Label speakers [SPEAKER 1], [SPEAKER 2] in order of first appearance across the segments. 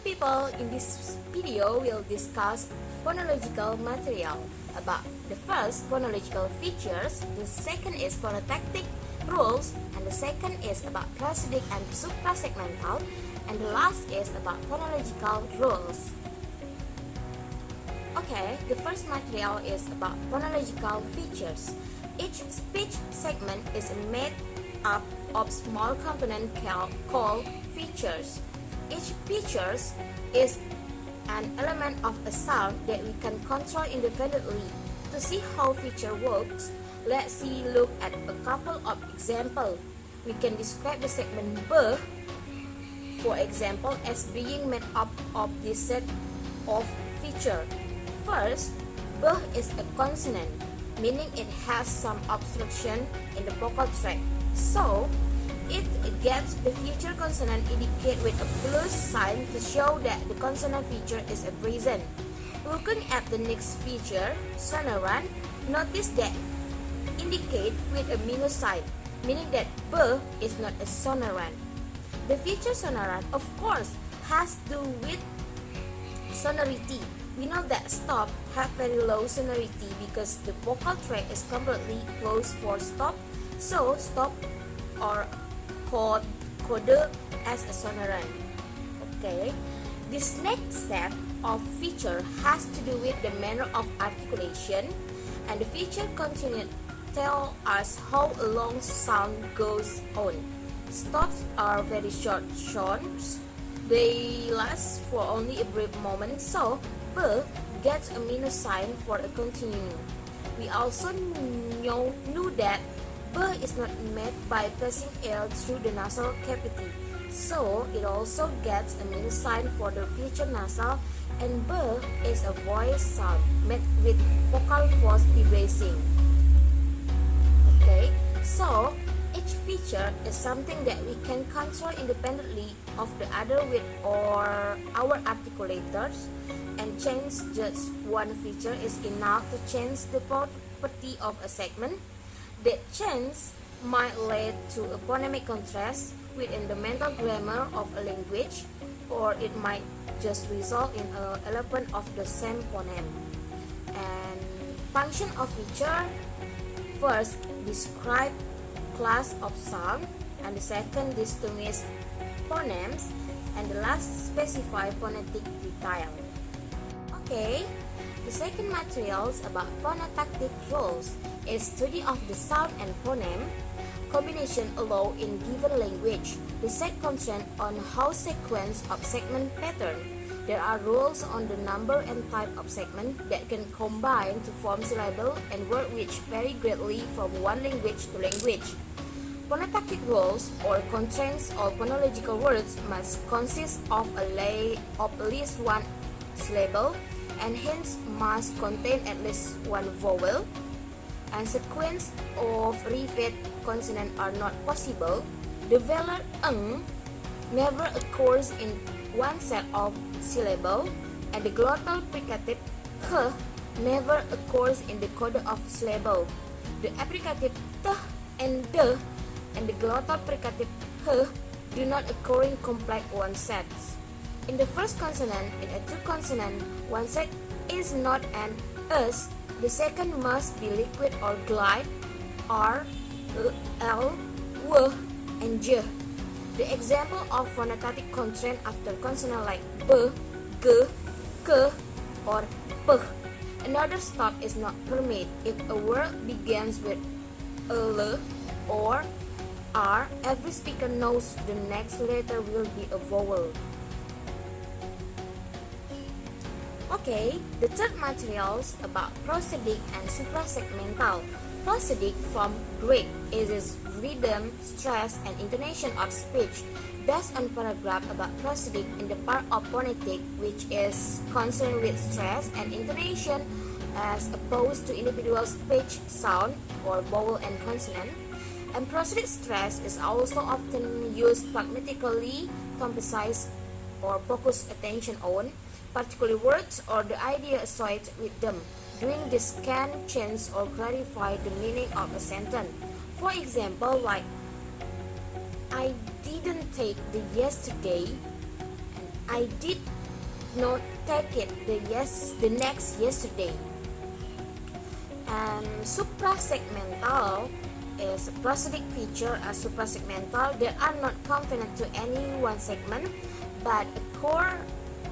[SPEAKER 1] people, in this video we'll discuss phonological material about the first phonological features, the second is phonotactic rules, and the second is about prosodic and suprasegmental, and the last is about phonological rules. Okay, the first material is about phonological features. Each speech segment is made up of small components called features. Each feature is an element of a sound that we can control independently. To see how feature works, let's look at a couple of examples. We can describe the segment B, for example, as being made up of this set of features. First, B is a consonant, meaning it has some obstruction in the vocal tract. So, it gets the feature consonant indicated with a plus sign to show that the consonant feature is present. Looking at the next feature, sonorant, notice that indicate with a minus sign, meaning that B is not a sonorant. The feature sonorant, of course, has to do with sonority. We know that stop have very low sonority because the vocal tract is completely closed for stop, so stop are coded as a sonorant. Okay, this next set of feature has to do with the manner of articulation, and the feature continue tell us how a long sound goes on. Stops are very short sounds. They last for only a brief moment, so B gets a minus sign for a continuing. We also knew that B is not made by passing air through the nasal cavity, so it also gets a minus sign for the feature nasal, and B is a voice sound made with vocal force erasing. Okay, so each feature is something that we can control independently of the other with our articulators, and change just one feature is enough to change the property of a segment. That change might lead to a phonemic contrast within the mental grammar of a language, or it might just result in an element of the same phoneme. And function of feature: first, describe class of sound, and the second, distinguish phonemes, and the last, specify phonetic detail. Okay, the second materials about phonotactic rules is study of the sound and phoneme combination allowed in given language. The set constraint on how sequence of segment pattern. There are rules on the number and type of segment that can combine to form syllable and word which vary greatly from one language to language. Phonotactic rules or constraints of phonological words must consist of at least one syllable, and hence must contain at least one vowel, and sequence of repeated consonants are not possible. The vowel never occurs in one set of syllable, and the glottal fricative never occurs in the coda of syllable. The applicative and the glottal fricative do not occur in complex one sets. In the first consonant, in a two consonant, one set is not an S. The second must be liquid or glide, R, L, W, and J. The example of phonetic constraint after consonant like B, G, K, or P. Another stop is not permitted if a word begins with L or R. Every speaker knows the next letter will be a vowel. Okay, the third materials about prosodic and suprasegmental. Prosodic from Greek is rhythm, stress, and intonation of speech. Based on paragraph about prosodic in the part of phonetic, which is concerned with stress and intonation as opposed to individual speech sound or vowel and consonant. And prosodic stress is also often used pragmatically to emphasize or focus attention on particular words or the idea associated with them. Doing this can change or clarify the meaning of a sentence. For example, like I didn't take the yesterday, and I did not take it the next yesterday. And suprasegmental is a prosodic feature. As suprasegmental, they are not confined to any one segment, but occur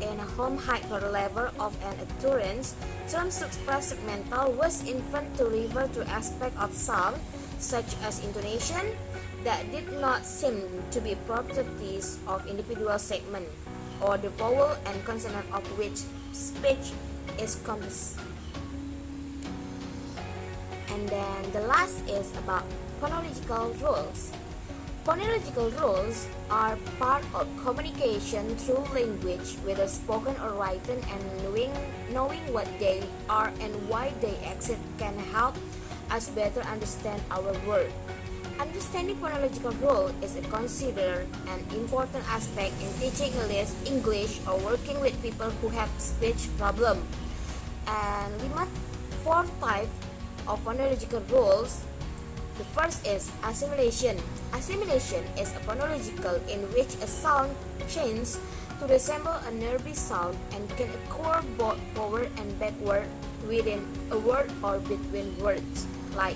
[SPEAKER 1] in a home hyper level of an utterance. Term suprasegmental was invented to refer to aspects of sound, such as intonation, that did not seem to be properties of individual segment, or the vowel and consonant of which speech is composed. And then the last is about phonological rules. Phonological rules are part of communication through language, whether spoken or written, and knowing what they are and why they exist can help us better understand our world. Understanding phonological rule is considered an important aspect in teaching English or working with people who have speech problem. And we must four types of phonological rules. The first is assimilation. Assimilation is a phonological in which a sound changes to resemble a nearby sound and can occur both forward and backward within a word or between words, like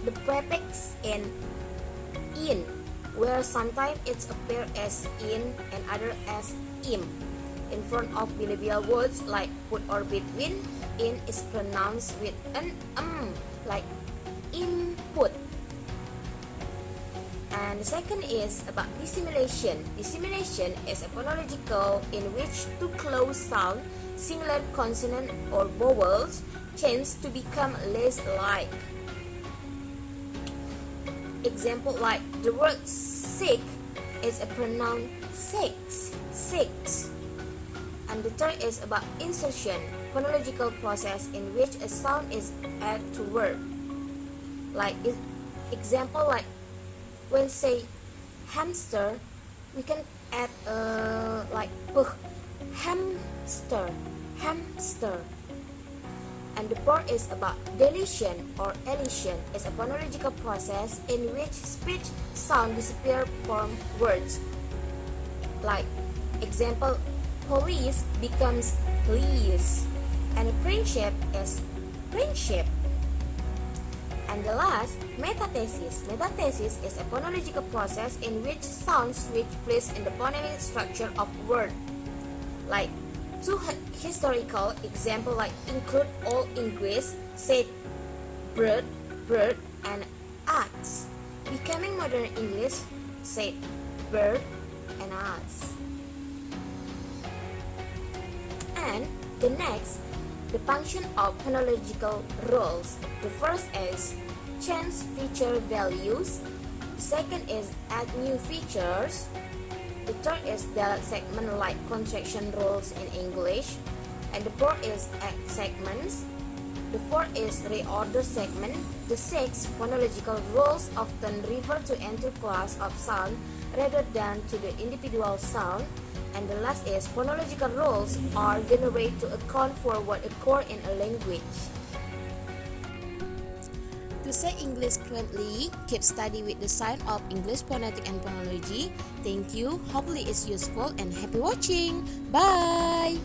[SPEAKER 1] the prefix in, where sometimes it appears as in and other as im. In front of bilabial words like put or between, in is pronounced with an like input. And the second is about dissimilation. Dissimilation is a phonological in which two close sound, similar consonant or vowels, change to become less alike. Example like the word sick is a pronoun six. And the third is about insertion, phonological process in which a sound is added to word. Like example like when say hamster, we can add like hamster. And the fourth is about deletion or elision, is a phonological process in which speech sound disappear from words. Like example, police becomes police, and friendship is friendship. And the last, metathesis. Metathesis is a phonological process in which sounds switch place in the phonemic structure of word. Like two historical example like include Old English, said bird, and axe. Becoming modern English, said bird and axe. And the next, the function of phonological rules. The first is change feature values. The second is add new features. The third is dialect segment like contraction rules in English. And the fourth is add segments. The fourth is reorder segment. The sixth, phonological rules often refer to entire class of sound rather than to the individual sound. And the last is phonological rules are generated to account for what occurs in a language. To say English fluently, keep study with the sign of English Phonetic and Phonology. Thank you. Hopefully it's useful and happy watching. Bye!